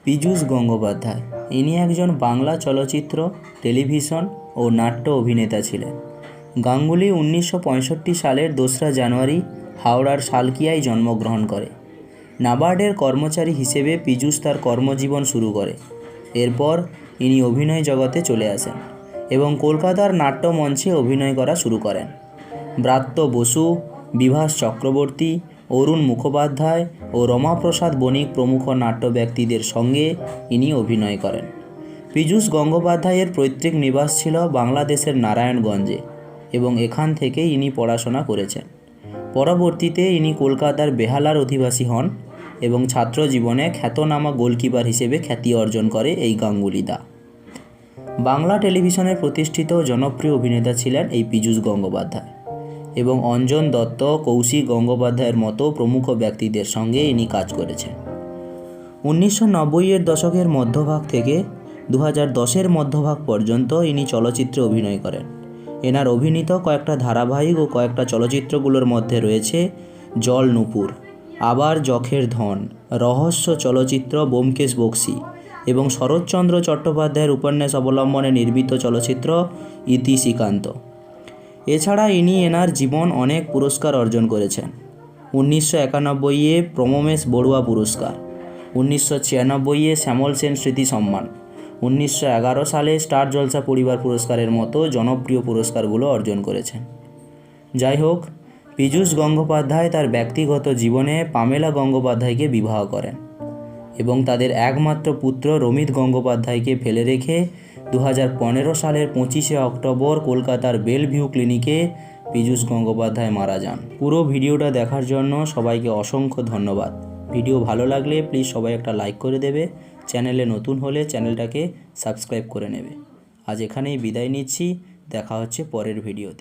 পীযূষ গঙ্গোপাধ্যায় ইনি একজন বাংলা চলচ্চিত্র, টেলিভিশন ও নাট্য অভিনেতা ছিলেন। গাঙ্গুলি 1965 সালের 2রা জানুয়ারি হাওড়ার সালকিয়ায় জন্মগ্রহণ করে। নাবার্ডের কর্মচারী হিসেবে পীযূষ তার কর্মজীবন শুরু করে। এরপর ইনি অভিনয় জগতে চলে আসেন এবং কলকাতার নাট্যমঞ্চে অভিনয় করা শুরু করেন। ব্রাত্য বসু, বিভাস চক্রবর্তী, অরুণ মুখোপাধ্যায় ও রমাপ্রসাদ বণিক প্রমুখ নাট্য ব্যক্তিদের সঙ্গে ইনি অভিনয় করেন। পীযূষ গঙ্গোপাধ্যায়ের পৈতৃক নিবাস ছিল বাংলাদেশের নারায়ণগঞ্জে এবং এখান থেকে ইনি পড়াশোনা করেছেন। পরবর্তীতে ইনি কলকাতার বেহালার অধিবাসী হন এবং ছাত্র জীবনে খ্যাতনামা গোলকিপার হিসেবে খ্যাতি অর্জন করে এই গাঙ্গুলি দা। বাংলা টেলিভিশনের প্রতিষ্ঠিত জনপ্রিয় অভিনেতা ছিলেন এই পীযূষ গঙ্গোপাধ্যায় এবং অঞ্জন দত্ত, কৌশিক গঙ্গোপাধ্যায়ের মতো প্রমুখ ব্যক্তিদের সঙ্গে ইনি কাজ করেছেন। 1990-এর দশকের মধ্যভাগ থেকে 2010-এর মধ্যভাগ পর্যন্ত ইনি চলচ্চিত্রে অভিনয় করেন। এনার অভিনীত কয়েকটা ধারাবাহিক ও কয়েকটা চলচ্চিত্রগুলোর মধ্যে রয়েছে জল নূপুর, আবার যখের ধন, রহস্য চলচ্চিত্র ব্যোমকেশ বক্সী এবং শরৎচন্দ্র চট্টোপাধ্যায়ের উপন্যাস অবলম্বনে নির্মিত চলচ্চিত্র ইতি শ্রীকান্ত। এছাড়া ইনি এনার জীবন অনেক পুরস্কার অর্জন করেছেন। 1991-এ প্রমমেশ বড়ুয়া পুরস্কার, 1996-এ শ্যামল সেন স্মৃতি সম্মান, 1911 সালে স্টার জলসা পরিবার পুরস্কারের মতো জনপ্রিয় পুরস্কারগুলো অর্জন করেছেন। যাই হোক, পীযূষ গঙ্গোপাধ্যায় তার ব্যক্তিগত জীবনে পামেলা গঙ্গোপাধ্যায়কে বিবাহ করেন এবং তাদের একমাত্র পুত্র রমিত গঙ্গোপাধ্যায়কে ফেলে রেখে 2015 সালের 25শে অক্টোবর কলকাতার বেলভিউ ক্লিনিকে পীযূষ গঙ্গোপাধ্যায় মারা যান। পুরো ভিডিওটা দেখার জন্য সবাইকে অসংখ্য ধন্যবাদ। ভিডিও ভালো লাগলে প্লিজ সবাই একটা লাইক করে দেবে। চ্যানেলে নতুন হলে চ্যানেলটাকে সাবস্ক্রাইব করে নেবে। আজ এখানেই বিদায় নিচ্ছি, দেখা হচ্ছে পরের ভিডিওতে।